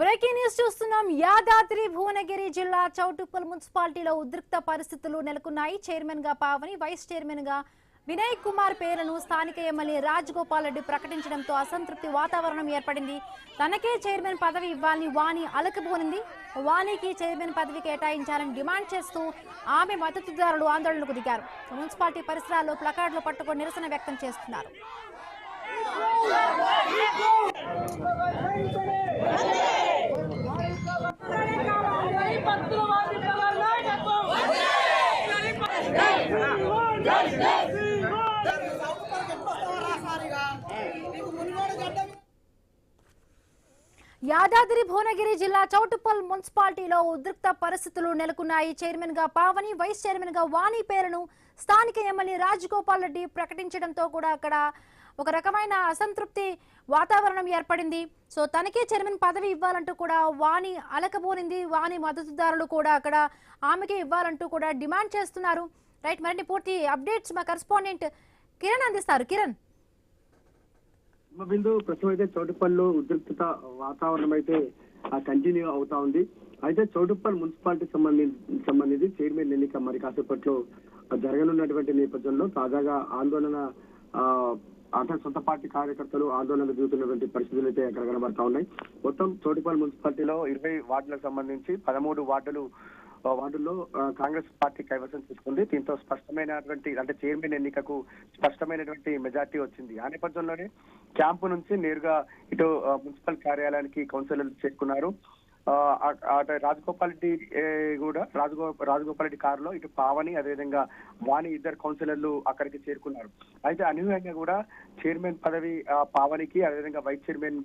Breaking news చూస్తున్నాం. యాదాద్రి భువనగిరి జిల్లా చౌటుప్పల్ మున్సిపాలిటీలో ఉద్రిక్త పరిస్థితులు నెలకొన్నాయి. చైర్మన్ గా పావని, వైస్ చైర్మన్ గా వినయ్ కుమార్ పేరును స్థానిక ఎమ్మెల్యే రాజగోపాల్ రెడ్డి ప్రకటించడంతో అసంతృప్తి వాతావరణం ఏర్పడింది. తనకే చైర్మన్ పదవి ఇవ్వాలని వాణి అలకబోనింది. వాణికి చైర్మన్ పదవి కేటాయించాలని డిమాండ్ చేస్తూ ఆమె మద్దతుదారులు ఆందోళనకు దిగారు. మున్సిపాలిటీ పరిసరాల్లో ప్లకార్డులు పట్టుకొని నిరసన వ్యక్తం చేస్తున్నారు. యాదాద్రి భువనగిరి జిల్లా చౌటుప్పల్ మున్సిపాలిటీలో ఉద్రిక్త పరిస్థితులు నెలకొన్నాయి. చైర్మన్ గా పావని, వైస్ చైర్మన్ గా వాణి పేరును స్థానిక ఎమ్మెల్యే రాజగోపాల్ రెడ్డి ప్రకటించడంతో కూడా అక్కడ ఒక రకమైన అసంతృప్తి వాతావరణం ఏర్పడింది. సో తనకే చైర్మన్ పదవి ఇవ్వాలంటూ కూడా వాణి అలకబోనింది. వాణి మద్దతుదారులు కూడా అక్కడ ఆమెకే ఇవ్వాలంటూ కూడా డిమాండ్ చేస్తున్నారు. రైట్, మరిన్ని పూర్తి అప్డేట్స్ మా కరెస్పాండెంట్ కిరణ్ అందిస్తారు. కిరణ్. బిందు ప్రస్తుతం అయితే చౌటుప్పల్లో ఉద్రిక్తత వాతావరణం అయితే కంటిన్యూ అవుతా ఉంది. అయితే చౌటుప్పల్ మున్సిపాలిటీ సంబంధించి చైర్మన్ ఎన్నిక మరి కాసేపట్లో జరగనున్నటువంటి నేపథ్యంలో తాజాగా ఆందోళన అంటే సొంత పార్టీ కార్యకర్తలు ఆందోళన దిగుతున్నటువంటి పరిస్థితులు అయితే అక్కడ కనబడతా ఉన్నాయి. మొత్తం చౌటుప్పల్ మున్సిపాలిటీలో 20 వార్డులకు సంబంధించి 13 వార్డుల్లో కాంగ్రెస్ పార్టీ కైవసం చేసుకుంది. దీంతో స్పష్టమైనటువంటి అంటే చైర్మన్ ఎన్నికకు స్పష్టమైనటువంటి మెజార్టీ వచ్చింది. ఆ నేపథ్యంలోనే క్యాంపు నుంచి నేరుగా ఇటు మున్సిపల్ కార్యాలయానికి కౌన్సిలర్లు చేరుకున్నారు. అటు రాజగోపాల్ రెడ్డి కూడా రాజగోపాల్ రెడ్డి కారులో ఇటు పావని అదేవిధంగా వాణి ఇద్దరు కౌన్సిలర్లు అక్కడికి చేరుకున్నారు. అయితే అనూహ్యంగా కూడా చైర్మన్ పదవి పావనికి అదేవిధంగా వైస్ చైర్మన్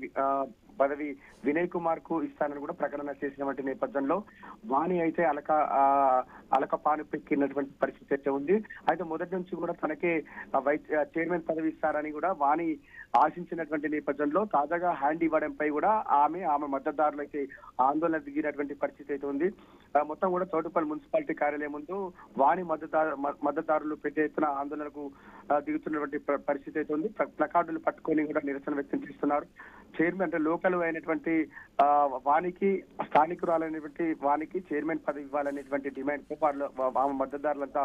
పదవి వినయ్ కుమార్ కు ఇస్తానని కూడా ప్రకటన చేసినటువంటి నేపథ్యంలో వాణి అయితే అలక పాను పెక్కినటువంటి పరిస్థితి అయితే ఉంది. అయితే మొదటి నుంచి కూడా తనకే వైస్ చైర్మన్ పదవి ఇస్తారని కూడా వాణి ఆశించినటువంటి నేపథ్యంలో తాజాగా హ్యాండ్ ఇవ్వడంపై కూడా ఆమె మద్దతుదారులు అయితే ఆందోళన దిగినటువంటి పరిస్థితి అయితే ఉంది. మొత్తం కూడా చౌటుప్పల్ మున్సిపాలిటీ కార్యాలయం ముందు వాణి మద్దతుదారులు పెద్ద ఎత్తున ఆందోళనకు దిగుతున్నటువంటి పరిస్థితి అయితే ఉంది. ప్లకార్డులు పట్టుకొని కూడా నిరసన వ్యక్తం చేస్తున్నారు. చైర్మన్ అంటే లోకల్ అయినటువంటి వానికి స్థానికురాలైనటువంటి వానికి చైర్మన్ పదవి ఇవ్వాలనేటువంటి డిమాండ్ తో ఆమె మద్దతుదారులంతా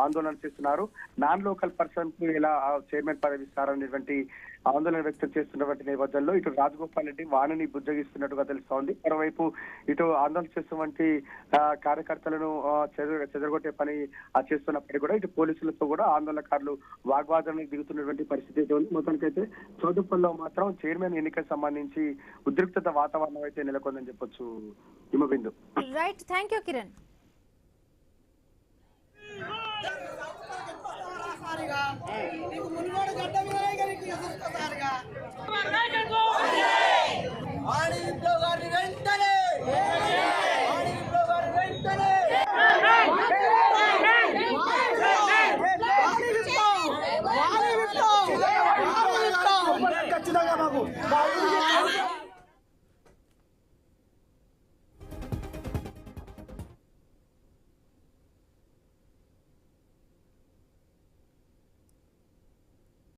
ఆందోళన చేస్తున్నారు. నాన్ లోకల్ పర్సన్ కు ఎలా చైర్మన్ పదవి ఇస్తారనేటువంటి ఆందోళన వ్యక్తం చేస్తున్నటువంటి నేపథ్యంలో ఇటు రాజగోపాల్ రెడ్డి వాణిని బుజ్జగిస్తున్నట్టుగా తెలుస్తోంది. మరోవైపు ఇటు ఆందోళన చేస్తున్నటువంటి కార్యకర్తలను చెదరగొట్టే పని చేస్తున్నప్పటికీ కూడా ఇటు పోలీసులతో కూడా ఆందోళనకారులు వాగ్వాదానికి దిగుతున్నటువంటి పరిస్థితి అయితే ఉంది. మొత్తానికైతే చౌటుప్పల్లో మాత్రం చైర్మన్ ఎన్నికకు సంబంధించి ఉద్రిక్తత వాతావరణం అయితే నెలకొందని చెప్పొచ్చు. Himabindu. Right, thank you Kiran. ఖచ్చితంగా మాకు